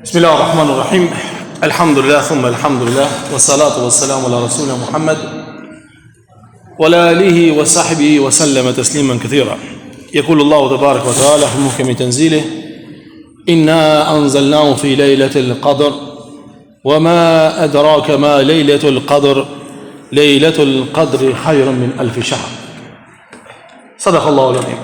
بسم الله الرحمن الرحيم الحمد لله ثم الحمد لله والصلاة والسلام على رسولنا محمد وعلى آله وصحبه وسلم تسليما كثيرا. يقول الله تبارك وتعالى في محكم تنزيله: إنا أنزلناه في ليلة القدر وما أدراك ما ليلة القدر ليلة القدر خير من ألف شهر. صدق الله العظيم.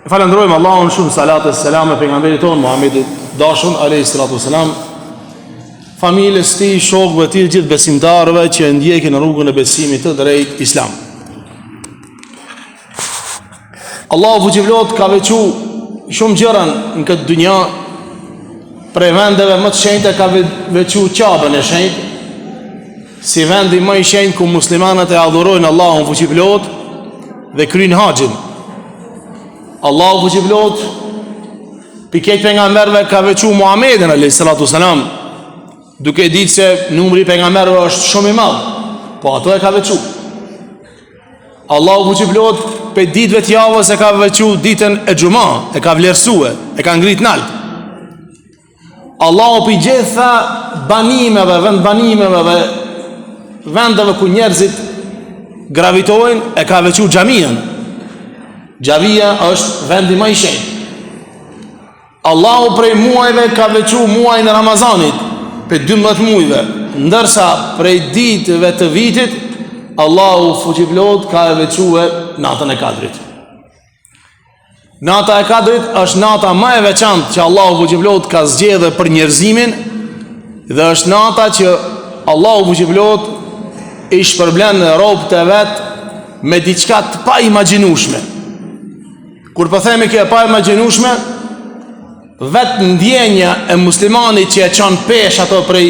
Falendrojmë Allahun shumë, salat e selam e pejgamberit ton Muhammedit dashur alayhi salatu wasalam, familjes tij, shokëve të tij, gjithë besimtarëve që ndjekin në rrugën e besimit të drejtë Islam. Allahu fuqiflot ka veçuar shumë gjëra në këtë dynja. Prej vendeve më të shenjta ka veçuar Ka'bën e shenjtë si vendi më i shenjtë ku muslimanët e adhurojnë Allahun fuqiflot dhe kryejnë haxhin. Allahu fuqiflot piket pejgamberëve ka veçuar Muhammedin alayhi salatu wasalam, duke ditë se numri i pejgamberëve është shumë i madh, po ato e ka veçuar. Allahu fuqiflot pe ditëve të javës e ka veçuar ditën e xumë, e ka vlerësuar, e ka ngrit nalt. Allahu pi gjitha banimeve, vend banimeve dhe vendeve ku njerëzit gravitojnë e ka veçuar xhaminë. Xhamia është vendi më i shenjtë. Allahu prej muajve ka veçuar muajin e Ramazanit për 12 muajve, ndërsa prej ditëve të vitit Allahu fuqiflot ka veçuar natën e Kadrit. Nata e Kadrit është nata më e veçantë që Allahu fuqiflot ka zgjedhur për njerëzimin dhe është nata që Allahu fuqiflot i shpërblen robët e vet me diçka të pa imagjinueshme. Kur po themi kjo e pa imagjinueshme, vetë ndjenja e muslimanit që e çon pesh ato prej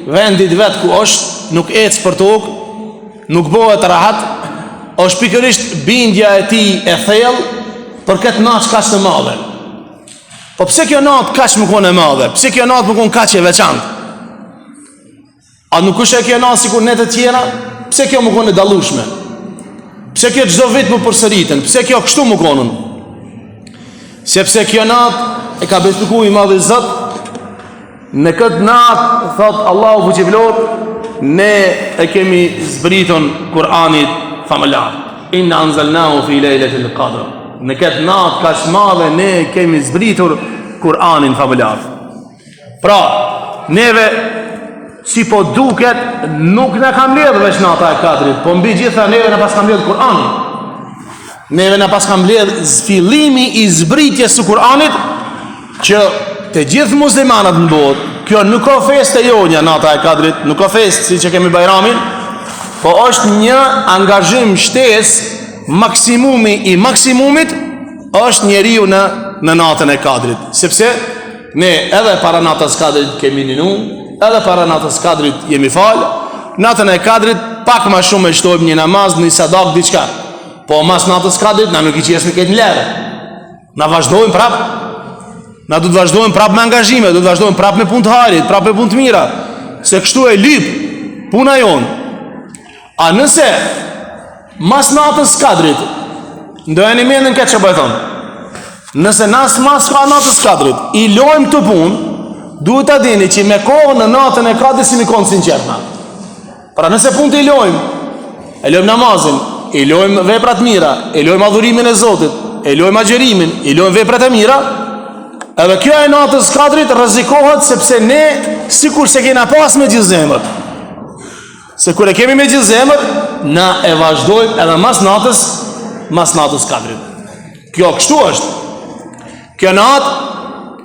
vendit vet ku është, nuk ecë për tokë, nuk bëhet rahat, është pikërisht bindja e tij e thellë për këtë natë kaq të madhe. Po pse kjo natë kaq më kon e madhe? Pse kjo natë më kon kaq e veçantë? A nuk është kjo natë sikur ne të tjera? Pse kjo më kon e dallueshme? Pse kjo çdo vit më përsëriten? Pse kjo kështu më konën? Sepse kjo natë e ka besluar i madhi Zot. Në këtë natë, thot Allahu fuqiflot, ne e kemi zbritur Kur'anit famëlar. Inna anzalnahu fi lejletil qadr. Në këtë natë kaq madhe ne kemi zbritur Kur'anin famëlar. Pra, neve si po duket nuk na ka mbledhur veç nata e Kadrit, po mbi gjitha neve na pas ka mbledhur Kur'ani. Neve na pas ka mbledhur fillimi i zbritjes së Kur'anit që të gjithë muslimanët në botë. Kjo nuk ka festë e jonja nata e Kadrit, nuk ka festë si që kemi Bajramin, po është një angazhim shtesë, maksimumi i maksimumit është njeriu në natën e Kadrit, sepse ne edhe para natës Kadrit kemi ninu, edhe para natës Kadrit jemi falë, natën e Kadrit pak ma shumë e shtojmë një namaz, një sadak, diçka. Po mas natës Kadrit na nuk i qesë në këtë lere. Na vazhdojmë prap. Na du të vazhdojmë prap me angazhime, du të vazhdojmë prap me punë të harit, prap me punë të mira, se kështu e lyp puna jonë. A nëse mas natës Kadrit, ndojeni mendin këtë që bëjthon, nëse mas natës Kadrit i lojmë të punë, duhet ta dini që me kohën në natën e Kadrit si mi konë sinqertna. Pra nëse punë të i lojmë namazin, i lojmë veprat mira, i lojmë adhurimin e Zotit, i lojmë agjerimin, i lojmë veprat e mira, edhe kjo e natës Kadrit rrezikohet sepse ne sikur se kena pas me gjithë zemër. Se kur e kemi me gjithë zemër, na e vazhdojmë edhe mas natës Kadrit. Kjo kështu është. Kjo natë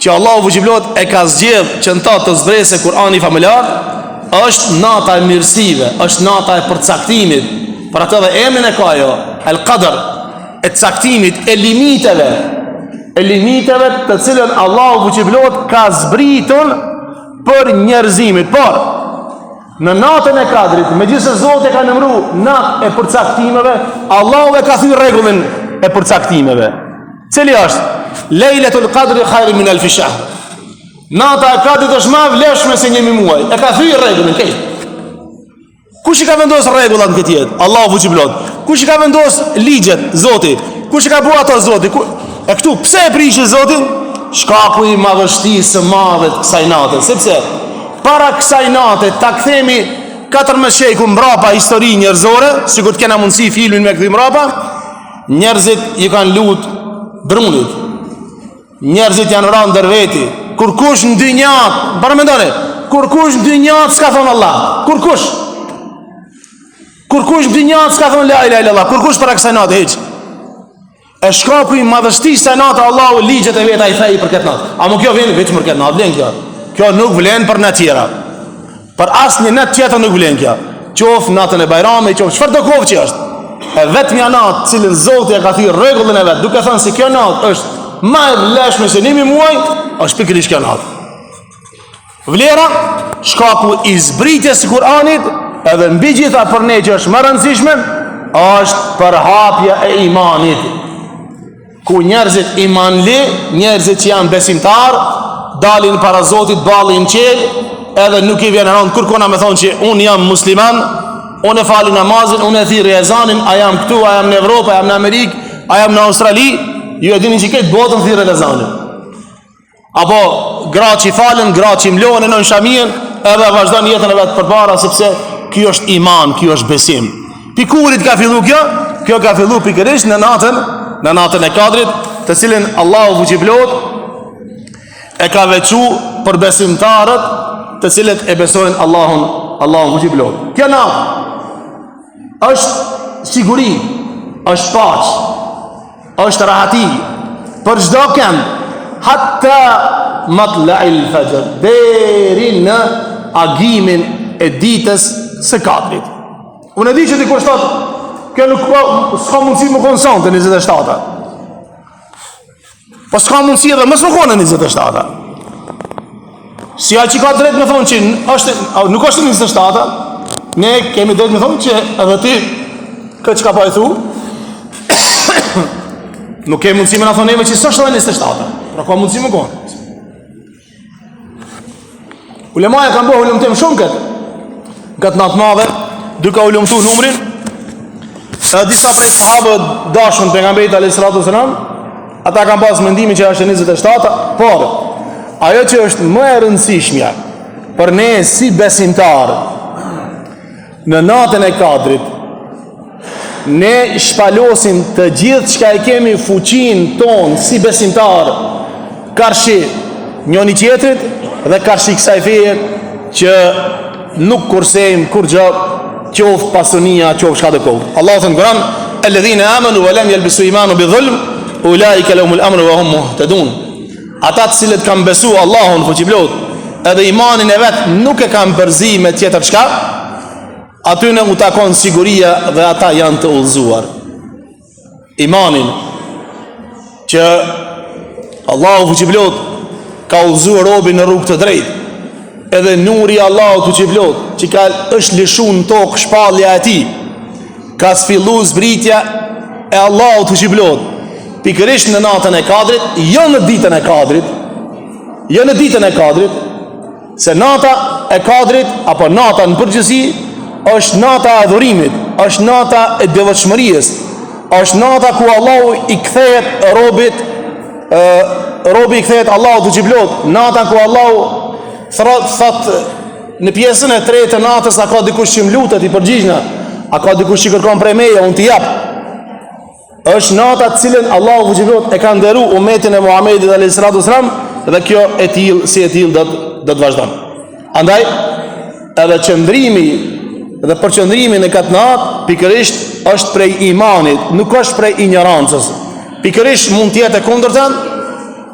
që Allahu fuqiflot e ka zgjedhur që në ta të zbresë Kur'ani famëlar, është nata e mirësive, është nata e përcaktimit. Për atë dhe emrin e ka jo, el qadr, e caktimit, e limiteve të cilën Allahu fuqiflot ka zbritur për njerëzimit. Por në natën e Kadrit, megjithëse Zoti ka nëmruar natë e përcaktimeve, Allahu e ka thyer rregullin e përcaktimeve. Cili është? Lejletul qadri khairun min alf shahr. Nata e Kadrit është më e vlefshme se 1 muaj. E ka thyer rregullin këtë. Kush i ka vendosur rregullat në këtë jetë? Allahu fuqiflot. Kush i ka vendosur ligjet? Zoti. Kush i ka bërë ato? Zoti. E këtu pse e prishi Zotin? shkaku i madhështisë së madhe të kësaj nate, sepse para kësaj nate ta kthemi 14 sheku mbrapa histori njerëzore, sikur të kena mundësi filmin me këthy mbrapa, njerëzit i kanë lut drunit, njerëzit janë rënë ndër veti, kur kush në dynjat, para mendoni, kur kush në dynjat s'ka thonë Allah, kur kush në dynjat s'ka thonë la ilaha illallah, kur kush para kësaj nate hiç. E shkaku i madhështisë së natë Allahu ligjet e veta i thej për këtë natë. A më kjo vjen vetëm për këtë natë, vlen kjo. Kjo nuk vlen për natë tjera. Për asnjë natë tjetër nuk vlen kjo. Qof natën e Bajramit, qof çfarë do kohë që është. E vetmja natë cilën Zoti e ka thirrë rregullin e vet, duke thënë se kjo natë është më e vlefshme se 1000 muaj, është pikërisht kjo natë. Vlera, shkaku i zbritjes së Kur'anit, edhe mbi gjitha për ne që është më rëndësishme, është përhapja e imanit. Ku njerëzit imanli, njerëzit që janë besimtar, dalin para Zotit balli në qel, edhe nuk i vjen rënd kërkona me thonë që unë jam musliman, unë e fali namazin, unë e thirrë ezanin, a jam këtu, a jam në Evropë, a jam në Amerikë, a jam në Australi, ju e dini që këtë botën thirrë ezanin. Apo gra që i falen, gra që i mlohen e në shamien, edhe vazhdon jetën e vetë përpara, sepse kjo është iman, kjo është besim. Pikurit ka fillu kjo ka fillu pikërisht në natën e Kadrit, të cilin Allahu fuqiplot e ka veçu për besimtarët të cilët e besojnë Allahun fuqiplot. Kjo natë është siguri, është paqë, është rahati për çdo kënd, hatta matla'il fajr, deri në agimin e ditës së Kadrit. Unë e di që dikush thotë kjo nuk s'ka mundësi më konë sonte 27. Po s'ka mundësi edhe mësë më konë 27. Si a që ka drejt me thonë që nuk është 27, ne kemi drejt me thonë që edhe ti këtë që ka pa e thu, nuk kemi mundësi me në thonë neve që s'është edhe 27. Pra ka mundësi më konë. Ulemaja kanë bëhë ulemëtim shumë këtë natë madhe, duka ulemëtu numrin. Sa disa prej sahabëve dashur pejgamberit alayhis salatu wasalam, ata kanë pas mendimin që është 27, por ajo që është më e rëndësishmja për ne si besimtar në natën e Kadrit, ne shpalosim të gjithë çka e kemi fuqinë tonë si besimtar karshi njëri tjetrit dhe karshi kësaj feje që nuk kursejmë kur gjë, qof pasunia, qof shka dhe kohë. Allah thënë Kur'an, alladhina amanu wa lam yalbisu imanu bi dhulm, ulaika lahumul amru wa hum muhtadun. Ata të cilët kanë besu Allahun fuqiplot edhe imanin e vet nuk e kanë përzi me tjetër çka, atyne u takon siguria dhe ata janë të udhëzuar. Imanin që Allahu fuqiplot ka udhëzuar robin në rrugë të drejtë, edhe nuri Allahu fuqiplot që ka është lishu në tokë shpallja e tij, ka sfillu zbritja e Allahu fuqiplot pikërisht në natën e Kadrit, jo në ditën e Kadrit, se nata e Kadrit apo nata në përgjithësi është nata e adhurimit, është nata e devotshmërisë, është nata ku Allahu i kthehet robi i kthehet Allahu fuqiplot, nata ku Allahu thot në pjesën e tretë të natës, a ka dikush që më lutet i përgjigjna, a ka dikush që kërkon prej meje, unë t'i jap. Është nata të cilën Allahu fuqiplot e ka nderu umetin e Muhamedit alayhis salatu wasalam, dhe kjo e tillë do të vazhdon. Andaj edhe qëndrimi dhe përqëndrimi në këtë natë pikërisht është prej imanit, nuk është prej ignorancës. Pikërisht mund të jetë e kundërtën,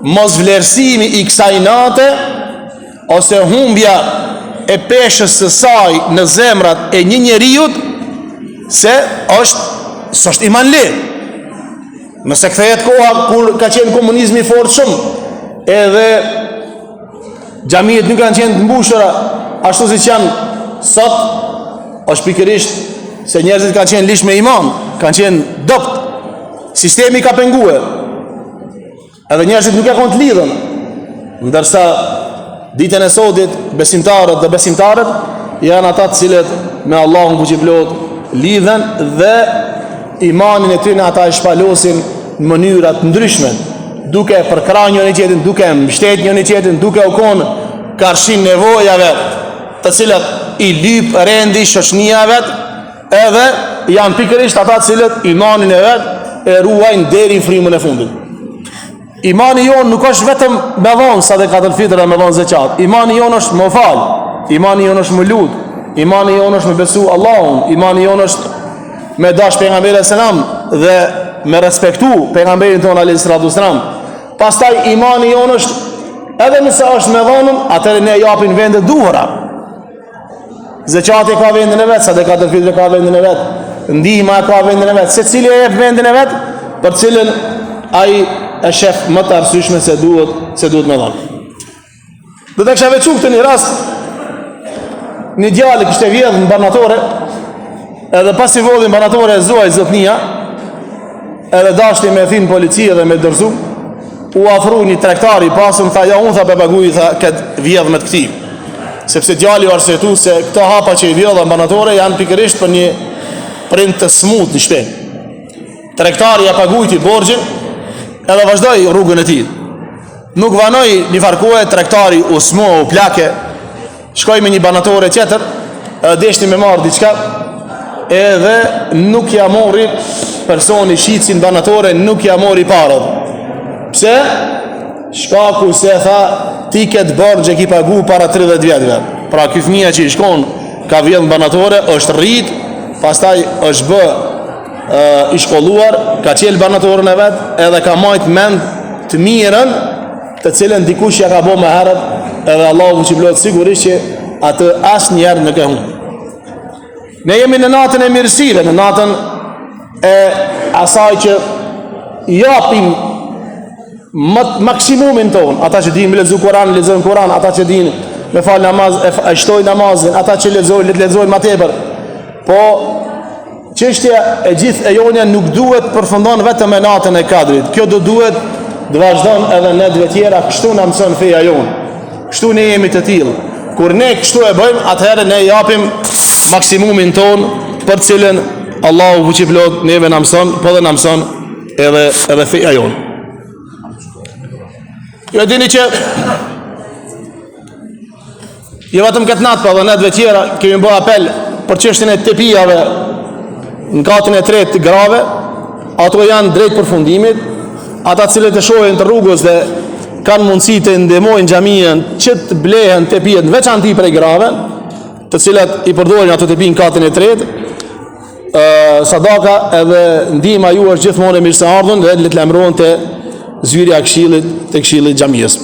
mos vlerësimi i kësaj nate ose humbja e peshës së saj në zemrat e një njeriut, se është imanli. Nëse kthehet koha kur ka qenë komunizmi fort shumë, edhe xhamiet nuk kanë qenë të mbushura ashtu siç janë sot, është pikërisht se njerëzit kanë qenë lish me iman, kanë qenë dopt. Sistemi ka penguar. Edhe njerëzit nuk e kanë të lidhën. Ndërsa ditën e sotit besimtarët dhe besimtarët janë ata të cilët me Allahun fuqiplot lidhen dhe imanin e tyre ata e shpalosin në mënyra të ndryshme. duke përkra njëri tjetrin, duke mbështet njëri tjetrin, duke u konë karshin nevojave të cilat i lyp rendi shoqënia e vet, edhe janë pikërisht ata të cilët imanin e vet e ruajnë deri në frymën e fundit. Imani jonë nuk është vetëm me dhonë sadakatul fitr e me dhonë zeqat. Imani jonë është më fal, imani jonë është më lut, imani jonë është me besu Allahun, imani jonë është me dash pejgamberin selam dhe me respektu pejgamberin tonë alayhis salatu selam. Pastaj imani jonë është edhe nëse është me dhonën, atëherë ne japin vende duhura. Zeqati ka vendin e vet, sadakatul fitr ka vendin e vet, ndihma ka vendin e vet, secili e jep vendin e vet për cilën ai e shef më të arsyeshme se duhet me dhënë. Do të kisha veçu këtë një rast, një djalë kishte vjedhur në banatore, edhe pas i vodhin banatore e zuaj zotnia, edhe dashti me thinë policia dhe me dërzu, u afru një tregtar i pasur, tha ja unë tha bebaguj, tha këtë vjedh me të këtij. Sepse djali u arsyetu se këto hapa që i vjedha në banatore janë pikërisht për një prind të smut në shtëpi. Tregtari ja pagujti borxhin, edhe vazhdoi rrugën e tij. Nuk vanoi një farkohë, tregtari u smo, u plake, shkoi me një banatore tjetër, deshti me marr diçka, edhe nuk ja mori personi shitsin banatore, nuk ja mori parën. Pse? Shkaku se tha ti këtë borxhe ki pagu para 30 vjetëve. Pra ky fëmia që i shkon ka vjedh në banatore, është rrit, pastaj është bë i shkolluar, ka qel banatorën e vet, edhe ka majt mend të mirën, të cilën dikush ja ka bë më herët, edhe Allahu që blot sigurisht që atë asnjëherë nuk e humb. Ne jemi në natën e mirësive, në natën e asaj që japim maksimumin ton, ata që dinë me lexu Kur'an, lexojnë Kur'an, ata që dinë me fal namaz, e shtojnë namazin, ata që lexojnë më tepër. Po çështja e gjithë e jonja nuk duhet përfundon vetëm me natën e Kadrit. Kjo duhet të vazhdon edhe në ditët tjera, kështu na mëson feja jon. Kështu ne jemi të tillë. Kur ne kështu e bëjmë, atëherë ne japim maksimumin ton, për cilën Allahu fuqiplot neve na mëson, po dhe na mëson edhe feja jon. Jo dini që jo vetëm këtë natë, pa dhe netëve tjera kemi bë apel për çështjen e tepijave në katën e tretë të grave. Ato janë drejt përfundimit. Ata cilët e shohin të rrugës dhe kanë mundësi të ndihmojnë xhamien që të blehen tepijet në veçanti prej grave, të cilat i përdorin ato tepi në katën e tretë. Sadaka edhe ndihma ju është gjithmonë e mirëseardhur dhe le të lajmërohen te zyrja e këshillit, te këshilli i xhamisë.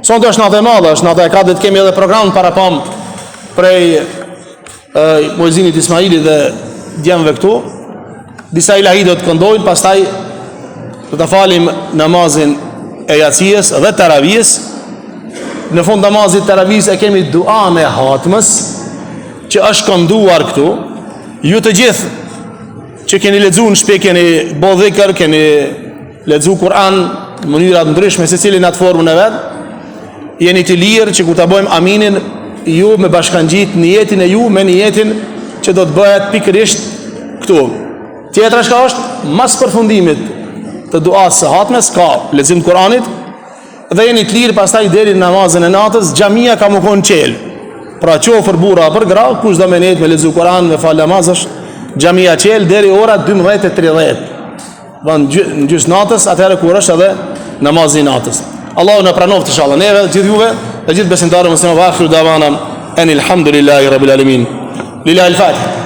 Sonte është natë e madhe, është natë e Kadrit, kemi edhe program parapam prej muezinit Ismailit dhe djemve këtu. Disa ilahi do të këndojnë, pastaj do të falim namazin e jacies dhe taravis. Në fund namazit taravis e kemi duan e hatmës, që është kënduar këtu. Ju të gjithë që keni lexuar në shtëpi, keni bë dhikr, keni lexuar Kur'an në mënyra të ndryshme, secili në atë formën e vet, jeni të lirë që kur ta bëjmë aminin, ju me bashkangjit niyetin e ju me niyetin që do të bëhet pikërisht këtu. Tjetra shka është mas përfundimit të duas së hatmes, ka lexim të Kur'anit, dhe jeni të lirë pastaj deri në namazin e natës, xhamia ka më konë qel. Pra qofër burra për gra, kush do me net me lexu Kur'an, me fal namazësh, xhamia qel deri ora 12:30. Në gjysmë natës, atëherë kur është edhe namazi i natës. Allahu na pranoft inshallah neve, gjithë juve, dhe gjithë besimtarët muslimanë, wa akhiru davana anil hamdulillahi rabbil alamin. Lillahi al-Fatiha.